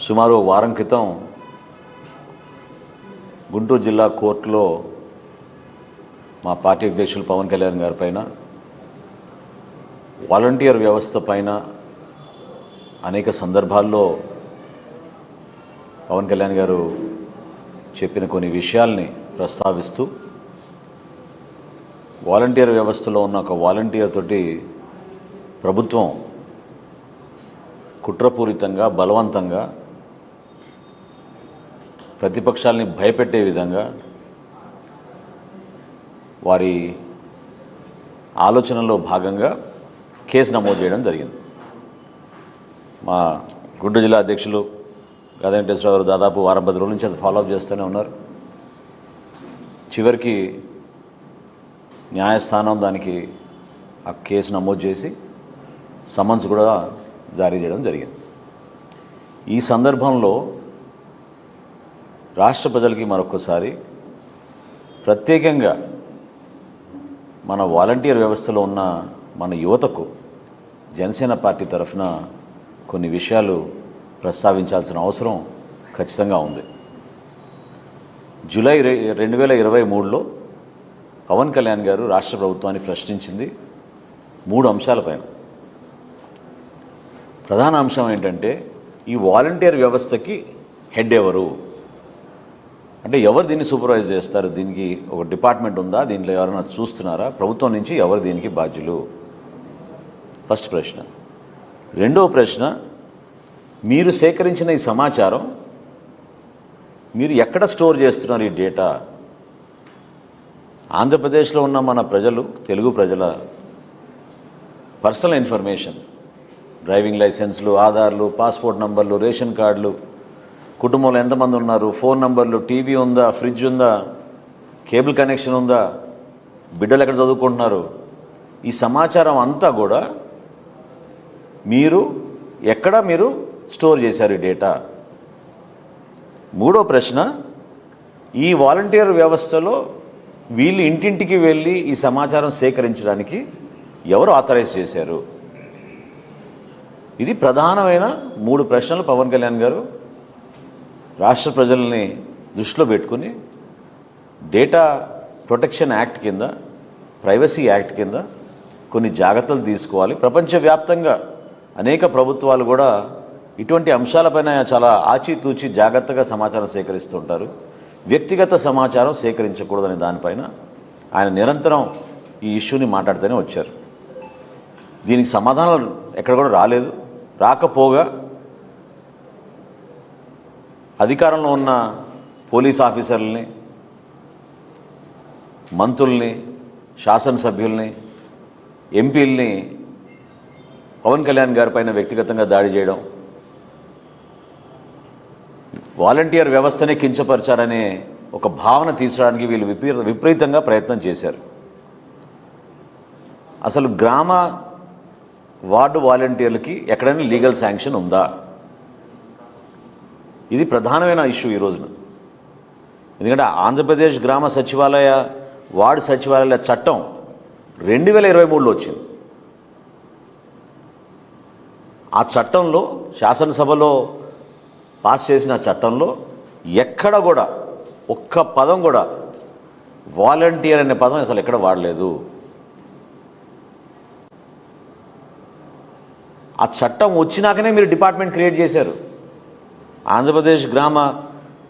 సుమారు వారం క్రితం గుంటూరు జిల్లా కోర్టులో మా పార్టీ అధ్యక్షులు పవన్ కళ్యాణ్ గారి పైన వాలంటీర్ వ్యవస్థ పైన అనేక సందర్భాల్లో పవన్ కళ్యాణ్ గారు చెప్పిన కొన్ని విషయాల్ని ప్రస్తావిస్తూ వాలంటీర్ వ్యవస్థలో ఉన్న ఒక వాలంటీర్ తోటి ప్రభుత్వం కుట్రపూరితంగా బలవంతంగా ప్రతిపక్షాలని భయపెట్టే విధంగా వారి ఆలోచనలో భాగంగా కేసు నమోదు చేయడం జరిగింది. మా గుంటూరు జిల్లా అధ్యక్షులు గదా వెంకటేశ్వరరావు గారు దాదాపు వారం 10 రోజుల నుంచి అది ఫాలోఅప్ చేస్తూనే ఉన్నారు. చివరికి న్యాయస్థానం దానికి ఆ కేసు నమోదు చేసి సమన్స్ కూడా జారీ చేయడం జరిగింది. ఈ సందర్భంలో రాష్ట్ర ప్రజలకి మరొకసారి ప్రత్యేకంగా మన వాలంటీర్ వ్యవస్థలో ఉన్న మన యువతకు జనసేన పార్టీ తరఫున కొన్ని విషయాలు ప్రస్తావించాల్సిన అవసరం ఖచ్చితంగా ఉంది. జూలై 2023లో పవన్ కళ్యాణ్ గారు రాష్ట్ర ప్రభుత్వాన్ని ప్రశ్నించింది 3 అంశాలపైన. ప్రధాన అంశం ఏంటంటే ఈ వాలంటీర్ వ్యవస్థకి హెడ్ ఎవరు, అంటే ఎవరు దీన్ని సూపర్వైజ్ చేస్తారు, దీనికి ఒక డిపార్ట్మెంట్ ఉందా, దీంట్లో ఎవరైనా చూస్తున్నారా, ప్రభుత్వం నుంచి ఎవరు దీనికి బాధ్యులు, ఫస్ట్ ప్రశ్న. రెండవ ప్రశ్న, మీరు సేకరించిన ఈ సమాచారం మీరు ఎక్కడ స్టోర్ చేస్తున్నారు ఈ డేటా? ఆంధ్రప్రదేశ్లో ఉన్న మన ప్రజలు, తెలుగు ప్రజల పర్సనల్ ఇన్ఫర్మేషన్, డ్రైవింగ్ లైసెన్స్లు, ఆధార్లు, పాస్పోర్ట్ నంబర్లు, రేషన్ కార్డులు, కుటుంబంలో ఎంతమంది ఉన్నారు, ఫోన్ నంబర్లు, టీవీ ఉందా, ఫ్రిడ్జ్ ఉందా, కేబుల్ కనెక్షన్ ఉందా, బిడ్డలు ఎక్కడ చదువుకుంటున్నారు, ఈ సమాచారం అంతా కూడా మీరు ఎక్కడ స్టోర్ చేశారు ఈ డేటా? మూడో ప్రశ్న, ఈ వాలంటీర్ వ్యవస్థలో వీళ్ళు ఇంటింటికి వెళ్ళి ఈ సమాచారం సేకరించడానికి ఎవరు ఆథరైజ్ చేశారు? ఇది ప్రధానమైన 3 ప్రశ్నలు పవన్ కళ్యాణ్ గారు రాష్ట్ర ప్రజల్ని దృష్టిలో పెట్టుకుని డేటా ప్రొటెక్షన్ యాక్ట్ కింద, ప్రైవసీ యాక్ట్ కింద కొన్ని జాగ్రత్తలు తీసుకోవాలి. ప్రపంచవ్యాప్తంగా అనేక ప్రభుత్వాలు కూడా ఇటువంటి అంశాలపైన చాలా ఆచితూచి జాగ్రత్తగా సమాచారం సేకరిస్తుంటారు. వ్యక్తిగత సమాచారం సేకరించకూడదనే దానిపైన ఆయన నిరంతరం ఈ ఇష్యూని మాట్లాడుతూనే వచ్చారు. దీనికి సమాధానం ఎక్కడ కూడా రాలేదు. రాకపోగా అధికారంలో ఉన్న పోలీస్ ఆఫీసర్లని, మంత్రుల్ని, శాసనసభ్యుల్ని, ఎంపీల్ని పవన్ కళ్యాణ్ గారి పైన వ్యక్తిగతంగా దాడి చేయడం, వాలంటీర్ వ్యవస్థనే కించపరిచారనే ఒక భావన తీసుకురావడానికి వీళ్ళు విపరీతంగా ప్రయత్నం చేశారు. అసలు గ్రామ వార్డు వాలంటీర్లకి ఎక్కడైనా లీగల్ శాంక్షన్ ఉందా? ఇది ప్రధానమైన ఇష్యూ ఈ రోజున. ఎందుకంటే ఆంధ్రప్రదేశ్ గ్రామ సచివాలయ, వార్డు సచివాలయాల చట్టం 2023లో వచ్చింది. ఆ చట్టంలో, శాసనసభలో పాస్ చేసిన చట్టంలో ఎక్కడ కూడా ఒక్క పదం కూడా వాలంటీర్ అనే పదం అసలు ఎక్కడ వాడలేదు. ఆ చట్టం వచ్చినాకనే మీరు డిపార్ట్మెంట్ క్రియేట్ చేశారు. ఆంధ్రప్రదేశ్ గ్రామ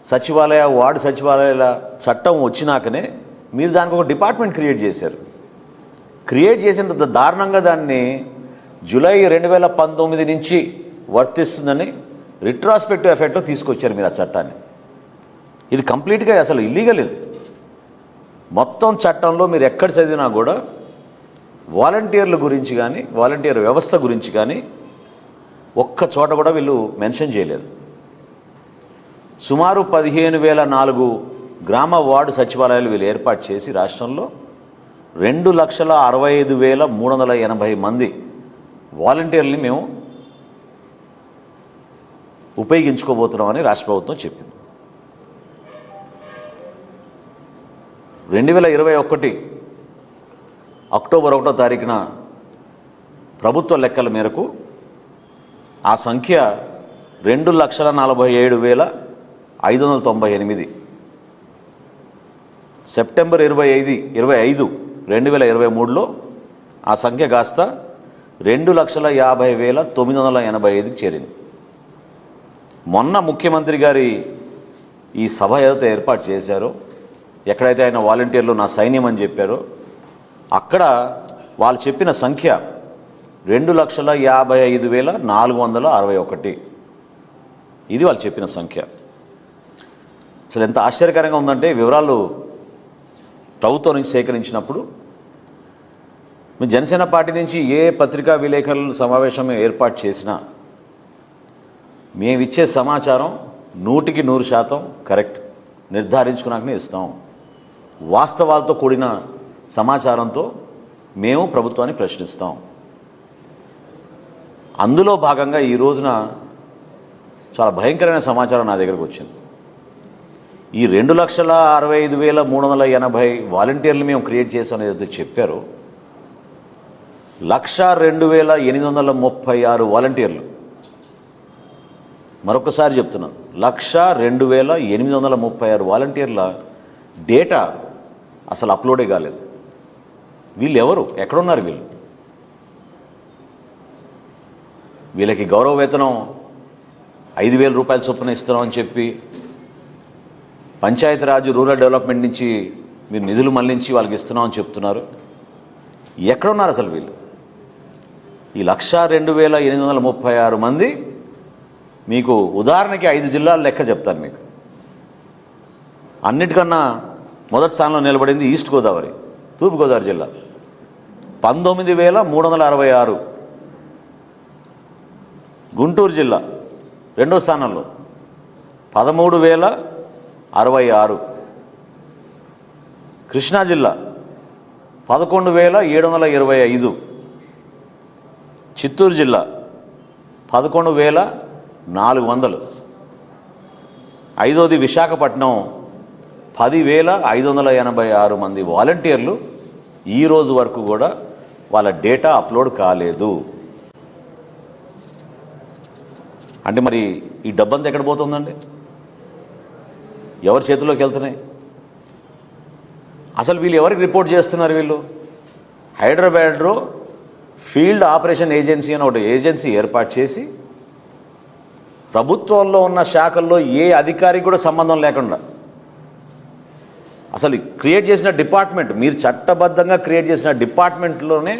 సచివాలయ, వార్డు సచివాలయాల చట్టం వచ్చినాకనే మీరు దానికి ఒక డిపార్ట్మెంట్ క్రియేట్ చేశారు. క్రియేట్ చేసినంత దారుణంగా దాన్ని జూలై 2019 నుంచి వర్తిస్తుందని రిట్రాస్పెక్టివ్ ఎఫెక్ట్లో తీసుకొచ్చారు మీరు ఆ చట్టాన్ని. ఇది కంప్లీట్గా అసలు ఇల్లీగల్. ఇది మొత్తం చట్టంలో మీరు ఎక్కడ చదివినా కూడా వాలంటీర్ల గురించి కానీ, వాలంటీర్ వ్యవస్థ గురించి కానీ ఒక్క చోట కూడా వీళ్ళు మెన్షన్ చేయలేదు. సుమారు 15,004 గ్రామ వార్డు సచివాలయాలు వీళ్ళు ఏర్పాటు చేసి రాష్ట్రంలో 2,65,380 మంది వాలంటీర్లని మేము ఉపయోగించుకోబోతున్నామని రాష్ట్ర ప్రభుత్వం చెప్పింది. 2021 అక్టోబర్ 1వ తారీఖున ప్రభుత్వ లెక్కల మేరకు ఆ సంఖ్య 2,47,598. సెప్టెంబర్ 25, 2023లో ఆ సంఖ్య కాస్త 2,50,985కి చేరింది. మొన్న ముఖ్యమంత్రి గారి ఈ సభ ఏదైతే ఏర్పాటు చేశారో, ఎక్కడైతే ఆయన వాలంటీర్లు నా సైన్యం అని చెప్పారో, అక్కడ వాళ్ళు చెప్పిన సంఖ్య 2,55,461. ఇది వాళ్ళు చెప్పిన సంఖ్య. అసలు ఎంత ఆశ్చర్యకరంగా ఉందంటే, వివరాలు ప్రభుత్వం నుంచి సేకరించినప్పుడు మీ జనసేన పార్టీ నుంచి ఏ పత్రికా విలేకరుల సమావేశం ఏర్పాటు చేసినా మేమిచ్చే సమాచారం 100% కరెక్ట్, నిర్ధారించుకున్నాకనే ఇస్తాం. వాస్తవాలతో కూడిన సమాచారంతో మేము ప్రభుత్వాన్ని ప్రశ్నిస్తాం. అందులో భాగంగా ఈ రోజున చాలా భయంకరమైన సమాచారం నా దగ్గరకు వచ్చింది. ఈ 2,65,380 వాలంటీర్లు మేము క్రియేట్ చేసాం ఏదైతే చెప్పారో, 1,02,836 వాలంటీర్లు, మరొకసారి చెప్తున్నాను, 1,02,836 వాలంటీర్ల డేటా అసలు అప్లోడే కాలేదు. వీళ్ళు ఎవరు? ఎక్కడున్నారు వీళ్ళు? వీళ్ళకి గౌరవ వేతనం 5,000 రూపాయల చొప్పున ఇస్తున్నామని చెప్పి పంచాయతీరాజ్ రూరల్ డెవలప్మెంట్ నుంచి మీరు నిధులు మళ్లించి వాళ్ళకి ఇస్తున్నామని చెప్తున్నారు. ఎక్కడున్నారు అసలు వీళ్ళు? ఈ 1,02,836 మంది, మీకు ఉదాహరణకి 5 జిల్లాల లెక్క చెప్తాను మీకు. అన్నిటికన్నా మొదటి స్థానంలో నిలబడింది ఈస్ట్ గోదావరి, తూర్పుగోదావరి జిల్లా, 19,366. గుంటూరు జిల్లా రెండో స్థానంలో 13,066. కృష్ణా జిల్లా 11,725. చిత్తూరు జిల్లా 11,400. ఐదోది విశాఖపట్నం 10,586 మంది వాలంటీర్లు ఈ రోజు వరకు కూడా వాళ్ళ డేటా అప్లోడ్ కాలేదు. అంటే మరి ఈ డబ్బంతా ఎక్కడ పోతుందండి? ఎవరి చేతిలోకి వెళ్తున్నాయి? అసలు వీళ్ళు ఎవరికి రిపోర్ట్ చేస్తున్నారు? వీళ్ళు హైదరాబాద్లో ఫీల్డ్ ఆపరేషన్ ఏజెన్సీ అని ఒకటి ఏజెన్సీ ఏర్పాటు చేసి, ప్రభుత్వంలో ఉన్న శాఖల్లో ఏ అధికారికి కూడా సంబంధం లేకుండా, అసలు క్రియేట్ చేసిన డిపార్ట్మెంట్, మీరు చట్టబద్ధంగా క్రియేట్ చేసిన డిపార్ట్మెంట్లోనే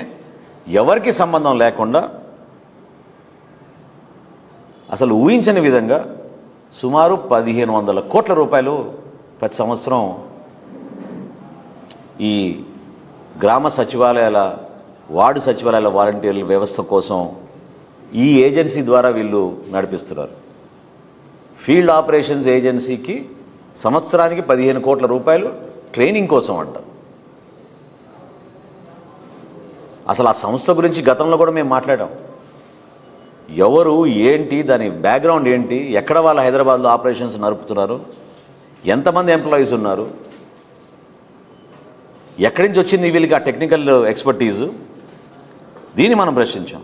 ఎవరికి సంబంధం లేకుండా, అసలు ఊహించని విధంగా సుమారు 1,500 కోట్ల రూపాయలు ప్రతి సంవత్సరం ఈ గ్రామ సచివాలయాల, వార్డు సచివాలయాల వాలంటీర్ల వ్యవస్థ కోసం ఈ ఏజెన్సీ ద్వారా వీళ్ళు నడిపిస్తున్నారు. ఫీల్డ్ ఆపరేషన్స్ ఏజెన్సీకి సంవత్సరానికి 15 కోట్ల రూపాయలు ట్రైనింగ్ కోసం అంట. అసలు ఆ సంస్థ గురించి గతంలో కూడా మేము మాట్లాడాం. ఎవరు, ఏంటి, దాని బ్యాక్గ్రౌండ్ ఏంటి, ఎక్కడ వాళ్ళ హైదరాబాద్లో ఆపరేషన్స్ నడుపుతున్నారు, ఎంతమంది ఎంప్లాయీస్ ఉన్నారు, ఎక్కడి నుంచి వచ్చింది వీళ్ళకి ఆ టెక్నికల్ ఎక్స్పర్టీజు, దీన్ని మనం ప్రశ్నించాం.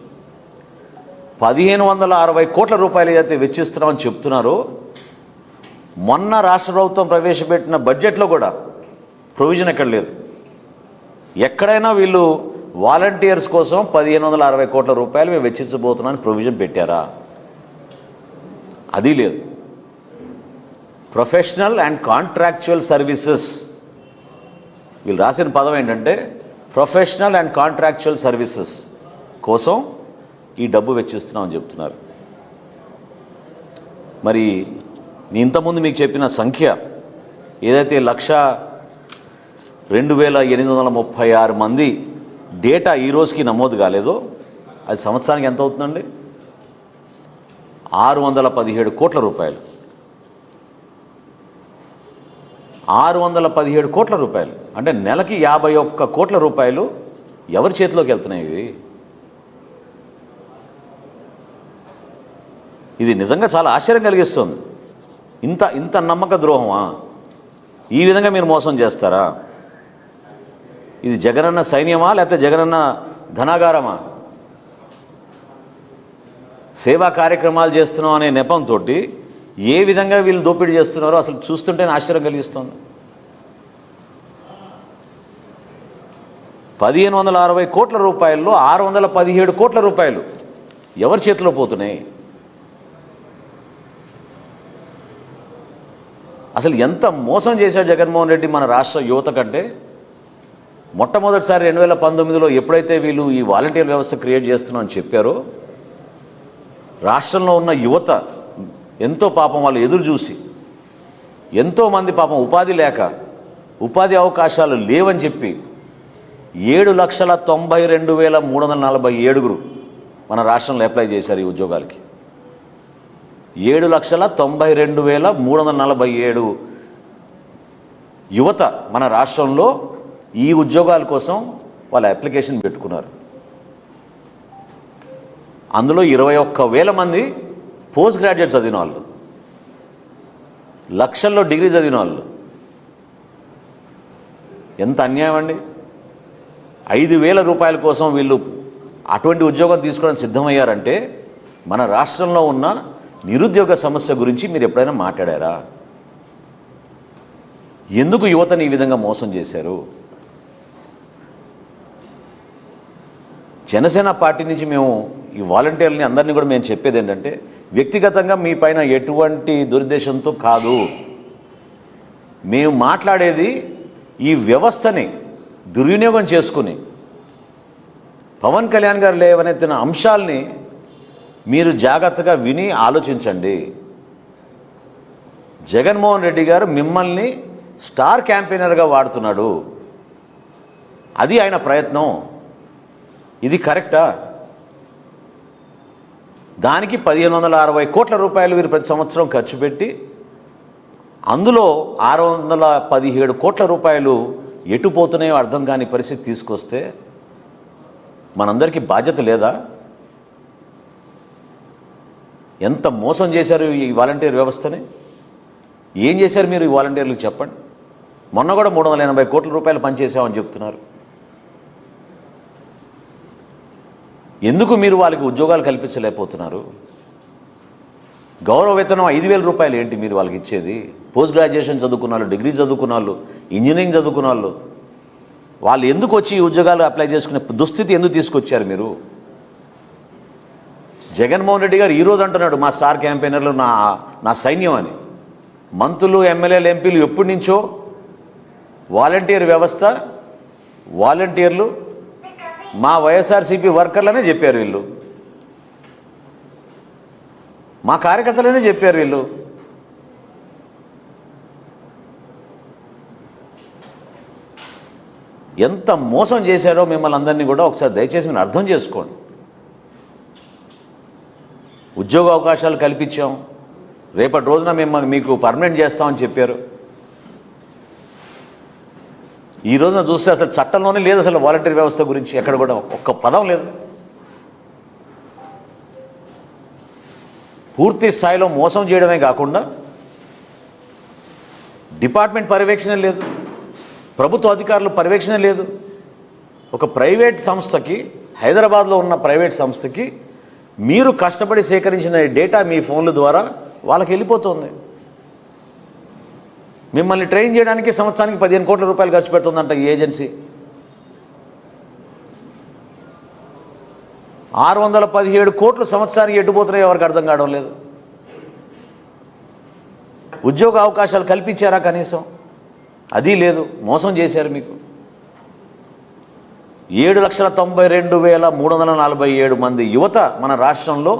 1,560 కోట్ల రూపాయలు ఏదైతే వెచ్చిస్తున్నామని చెప్తున్నారో, మొన్న రాష్ట్ర ప్రభుత్వం ప్రవేశపెట్టిన బడ్జెట్లో కూడా ప్రొవిజన్ ఎక్కడ లేదు. ఎక్కడైనా వీళ్ళు వాలంటీర్స్ కోసం 1,560 కోట్ల రూపాయలు మేము వెచ్చించబోతున్నామని ప్రొవిజన్ పెట్టారా? అది లేదు. ప్రొఫెషనల్ అండ్ కాంట్రాక్చువల్ సర్వీసెస్, వీళ్ళు రాసిన పదం ఏంటంటే ప్రొఫెషనల్ అండ్ కాంట్రాక్చువల్ సర్వీసెస్ కోసం ఈ డబ్బు వెచ్చిస్తున్నామని చెప్తున్నారు. మరి నేను ఇంతకుముందు మీకు చెప్పిన సంఖ్య ఏదైతే 1,02,836 మంది డేటా ఈ రోజుకి నమోదు కాలేదో, అది సంవత్సరానికి ఎంత అవుతుందండి? 617 కోట్ల రూపాయలు. 617 కోట్ల రూపాయలు అంటే నెలకి 51 కోట్ల రూపాయలు ఎవరి చేతిలోకి వెళ్తున్నాయి ఇవి? ఇది నిజంగా చాలా ఆశ్చర్యం కలిగిస్తుంది. ఇంత నమ్మక ద్రోహమా? ఈ విధంగా మీరు మోసం చేస్తారా? ఇది జగనన్న సైన్యమా లేకపోతే జగనన్న ధనాగారమా? సేవా కార్యక్రమాలు చేస్తున్నాం అనే నెపంతో ఏ విధంగా వీళ్ళు దోపిడీ చేస్తున్నారో అసలు చూస్తుంటేనే ఆశ్చర్యం కలిగిస్తుంది. 1560 కోట్ల రూపాయల్లో 617 కోట్ల రూపాయలు ఎవరి చేతిలో పోతున్నాయి? అసలు ఎంత మోసం చేశాడు జగన్మోహన్ రెడ్డి మన రాష్ట్ర యువత కంటే. మొట్టమొదటిసారి 2019లో ఎప్పుడైతే వీళ్ళు ఈ వాలంటీర్ వ్యవస్థ క్రియేట్ చేస్తున్నామని చెప్పారో రాష్ట్రంలో ఉన్న యువత ఎంతో పాపం వాళ్ళు ఎదురు చూసి, ఎంతోమంది పాపం ఉపాధి లేక ఉపాధి అవకాశాలు లేవని చెప్పి 7,92,347 మన రాష్ట్రంలో అప్లై చేశారు ఈ ఉద్యోగాలకి. 7,92,347 యువత మన రాష్ట్రంలో ఈ ఉద్యోగాల కోసం వాళ్ళ అప్లికేషన్ పెట్టుకున్నారు. అందులో 21,000 మంది పోస్ట్ గ్రాడ్యుయేట్ చదివిన వాళ్ళు, లక్షల్లో డిగ్రీ చదివిన వాళ్ళు. ఎంత అన్యాయం అండి! 5,000 రూపాయల కోసం వీళ్ళు అటువంటి ఉద్యోగం తీసుకోవడానికి సిద్ధమయ్యారంటే మన రాష్ట్రంలో ఉన్న నిరుద్యోగ సమస్య గురించి మీరు ఎప్పుడైనా మాట్లాడారా? ఎందుకు యువతని ఈ విధంగా మోసం చేశారు? జనసేన పార్టీ నుంచి మేము ఈ వాలంటీర్లని అందరినీ కూడా మేము చెప్పేది ఏంటంటే, వ్యక్తిగతంగా మీ పైన ఎటువంటి దురుద్దేశంతో కాదు, మేము మాట్లాడేది ఈ వ్యవస్థని దుర్వినియోగం చేసుకుని పవన్ కళ్యాణ్ గారు లేవనెత్తిన అంశాల్ని మీరు జాగ్రత్తగా విని ఆలోచించండి. జగన్మోహన్ రెడ్డి గారు మిమ్మల్ని స్టార్ క్యాంపెయినర్గా వాడుతున్నాడు. అది ఆయన ప్రయత్నం. ఇది కరెక్టా? దానికి 1560 కోట్ల రూపాయలు వీరు ప్రతి సంవత్సరం ఖర్చు పెట్టి అందులో 617 కోట్ల రూపాయలు ఎటుపోతున్నాయో అర్థం కాని పరిస్థితి తీసుకొస్తే మనందరికీ బాధ్యత లేదా? ఎంత మోసం చేశారు ఈ వాలంటీర్ వ్యవస్థని? ఏం చేశారు మీరు ఈ వాలంటీర్లకు చెప్పండి. మొన్న కూడా 380 కోట్ల రూపాయలు పనిచేసామని చెప్తున్నారు. ఎందుకు మీరు వాళ్ళకి ఉద్యోగాలు కల్పించలేకపోతున్నారు? గౌరవ వేతనం 5,000 రూపాయలు ఏంటి మీరు వాళ్ళకి ఇచ్చేది? పోస్ట్ గ్రాడ్యుయేషన్ చదువుకున్న వాళ్ళు, డిగ్రీ చదువుకున్న వాళ్ళు, ఇంజనీరింగ్ చదువుకున్న వాళ్ళు ఎందుకు వచ్చి ఈ ఉద్యోగాలు అప్లై చేసుకునే దుస్థితి ఎందుకు తీసుకొచ్చారు మీరు? జగన్మోహన్ రెడ్డి గారు ఈరోజు అంటున్నాడు మా స్టార్ క్యాంపెయినర్లు నా సైన్యం అని. మంత్రులు, ఎమ్మెల్యేలు, ఎంపీలు ఎప్పటి నుంచో వాలంటీర్ వ్యవస్థ, వాలంటీర్లు మా వైఎస్ఆర్సీపీ వర్కర్లనే చెప్పారు వీళ్ళు, మా కార్యకర్తలనే చెప్పారు వీళ్ళు. ఎంత మోసం చేశారో మిమ్మల్ని అందరినీ కూడా ఒకసారి దయచేసి మీరు అర్థం చేసుకోండి. ఉద్యోగ అవకాశాలు కల్పించాం, రేపటి రోజున మేము మీకు పర్మనెంట్ చేస్తామని చెప్పారు. ఈ రోజున చూస్తే అసలు చట్టంలోనే లేదు అసలు వాలంటీర్ వ్యవస్థ గురించి ఎక్కడ కూడా ఒక్క పదం లేదు. పూర్తి స్థాయిలో మోసం చేయడమే కాకుండా డిపార్ట్మెంట్ పర్యవేక్షణ లేదు, ప్రభుత్వ అధికారులు పర్యవేక్షణ లేదు. ఒక ప్రైవేట్ సంస్థకి, హైదరాబాద్లో ఉన్న ప్రైవేట్ సంస్థకి మీరు కష్టపడి సేకరించిన డేటా మీ ఫోన్ల ద్వారా వాళ్ళకి వెళ్ళిపోతుంది. మిమ్మల్ని ట్రైన్ చేయడానికి సంవత్సరానికి 15 కోట్ల రూపాయలు ఖర్చు పెడుతుందంట ఈ ఏజెన్సీ. 617 కోట్లు సంవత్సరానికి ఎట్టుపోతున్నాయో ఎవరికి అర్థం కావడం లేదు. ఉద్యోగ అవకాశాలు కల్పించారా కనీసం? అది లేదు. మోసం చేశారు. మీకు 7,92,347 మంది యువత మన రాష్ట్రంలో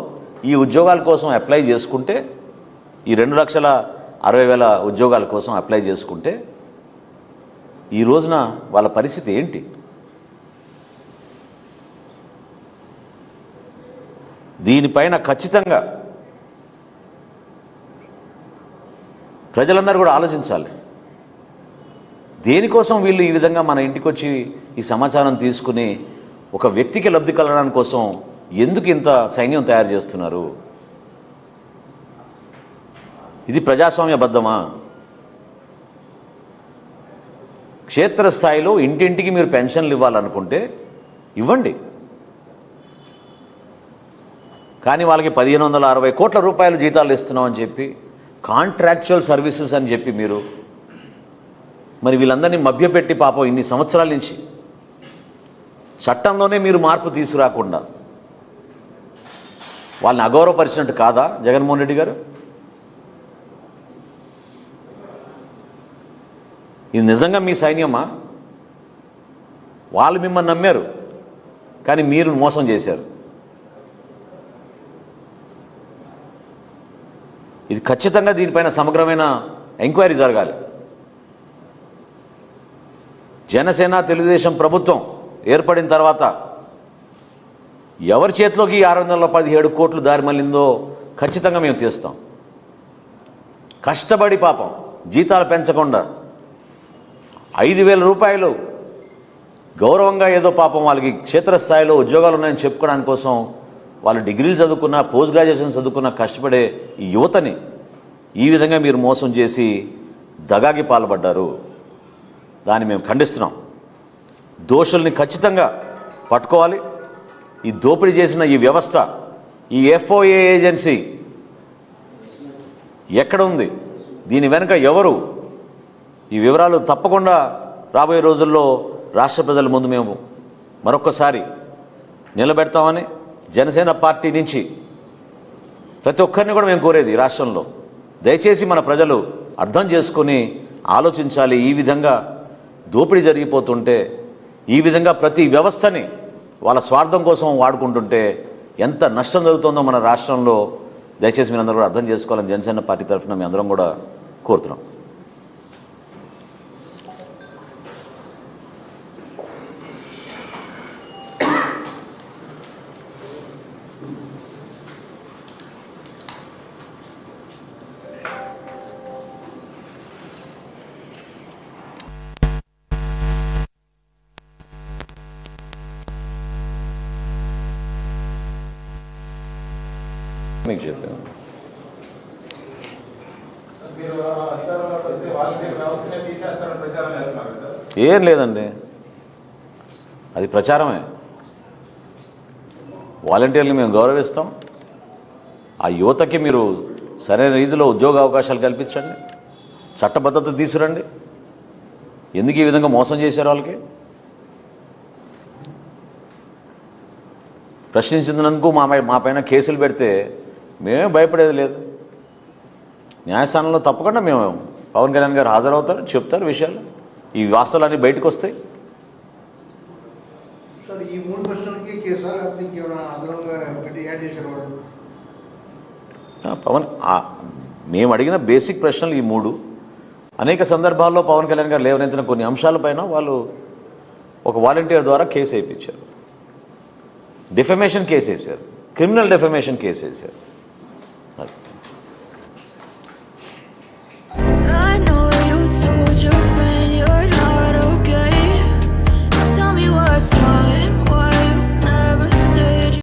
ఈ ఉద్యోగాల కోసం అప్లై చేసుకుంటే, ఈ 2,60,000 ఉద్యోగాల కోసం అప్లై చేసుకుంటే ఈ రోజున వాళ్ళ పరిస్థితి ఏంటి? దీనిపైన ఖచ్చితంగా ప్రజలందరూ కూడా ఆలోచించాలి. దేనికోసం వీళ్ళు ఈ విధంగా మన ఇంటికి వచ్చి ఈ సమాచారం తీసుకుని ఒక వ్యక్తికి లబ్ధి కలగడానికి కోసం ఎందుకు ఇంత సైన్యం తయారు చేస్తున్నారు? ఇది ప్రజాస్వామ్యబద్ధమా? క్షేత్రస్థాయిలో ఇంటింటికి మీరు పెన్షన్లు ఇవ్వాలనుకుంటే ఇవ్వండి. కానీ వాళ్ళకి 1560 కోట్ల రూపాయలు జీతాలు ఇస్తున్నామని చెప్పి కాంట్రాక్చువల్ సర్వీసెస్ అని చెప్పి మీరు మరి వీళ్ళందరినీ మభ్యపెట్టి పాపం ఇన్ని సంవత్సరాల నుంచి చట్టంలోనే మీరు మార్పు తీసుకురాకుండా వాళ్ళని అగౌరవపరిచినట్టు కాదా జగన్మోహన్ రెడ్డి గారు? ఇది నిజంగా మీ సైన్యమా? వాళ్ళు మిమ్మల్ని నమ్మారు కానీ మీరు మోసం చేశారు. ఇది ఖచ్చితంగా దీనిపైన సమగ్రమైన ఎంక్వైరీ జరగాలి. జనసేన తెలుగుదేశం ప్రభుత్వం ఏర్పడిన తర్వాత ఎవరి చేతిలోకి 617 కోట్లు దారి మళ్ళిందో ఖచ్చితంగా మేము తీస్తాం. కష్టపడి పాపం జీతాలు పెంచకుండా 5,000 రూపాయలు గౌరవంగా ఏదో పాపం వాళ్ళకి క్షేత్రస్థాయిలో ఉద్యోగాలు ఉన్నాయని చెప్పుకోవడానికి కోసం వాళ్ళు డిగ్రీలు చదువుకున్న పోస్ట్ గ్రాడ్యుయేషన్ చదువుకున్న కష్టపడే ఈ యువతని ఈ విధంగా మీరు మోసం చేసి దగాకి పాల్పడ్డారు. దాన్ని మేము ఖండిస్తున్నాం. దోషుల్ని ఖచ్చితంగా పట్టుకోవాలి. ఈ దోపిడీ చేసిన ఈ వ్యవస్థ, ఈ FOA ఏజెన్సీ ఎక్కడ ఉంది, దీని వెనుక ఎవరు, ఈ వివరాలు తప్పకుండా రాబోయే రోజుల్లో రాష్ట్ర ప్రజల ముందు మేము మరొక్కసారి నిలబెడతామని జనసేన పార్టీ నుంచి ప్రతి ఒక్కరిని కూడా మేము కోరేది రాష్ట్రంలో, దయచేసి మన ప్రజలు అర్థం చేసుకొని ఆలోచించాలి. ఈ విధంగా దోపిడీ జరిగిపోతుంటే, ఈ విధంగా ప్రతి వ్యవస్థని వాళ్ళ స్వార్థం కోసం వాడుకుంటుంటే ఎంత నష్టం జరుగుతుందో మన రాష్ట్రంలో దయచేసి మీరందరూ కూడా అర్థం చేసుకోవాలని జనసేన పార్టీ తరఫున మీ అందరం కూడా కోరుతున్నాం. మీకు చెప్పాను ఏం లేదండి, అది ప్రచారమే. వాలంటీర్లు మేము గౌరవిస్తాం. ఆ యువతకి మీరు సరైన రీతిలో ఉద్యోగ అవకాశాలు కల్పించండి, చట్టబద్ధత తీసుకురండి. ఎందుకు ఈ విధంగా మోసం చేశారు వాళ్ళకి? ప్రశ్నించినందుకు మా పైన కేసులు పెడితే మేమే భయపడేది లేదు. న్యాయస్థానంలో తప్పకుండా మేము పవన్ కళ్యాణ్ గారు హాజరవుతారు, చెప్తారు విషయాలు, ఈ వాస్తవాలన్నీ బయటకు వస్తాయి. పవన్ మేము అడిగిన బేసిక్ ప్రశ్నలు ఈ 3. అనేక సందర్భాల్లో పవన్ కళ్యాణ్ గారు లేవనెత్తిన కొన్ని అంశాలపైన వాళ్ళు ఒక వాలంటీర్ ద్వారా కేసు వేయించారు, డిఫమేషన్ కేసు వేశారు, క్రిమినల్ డిఫమేషన్ కేసు వేశారు.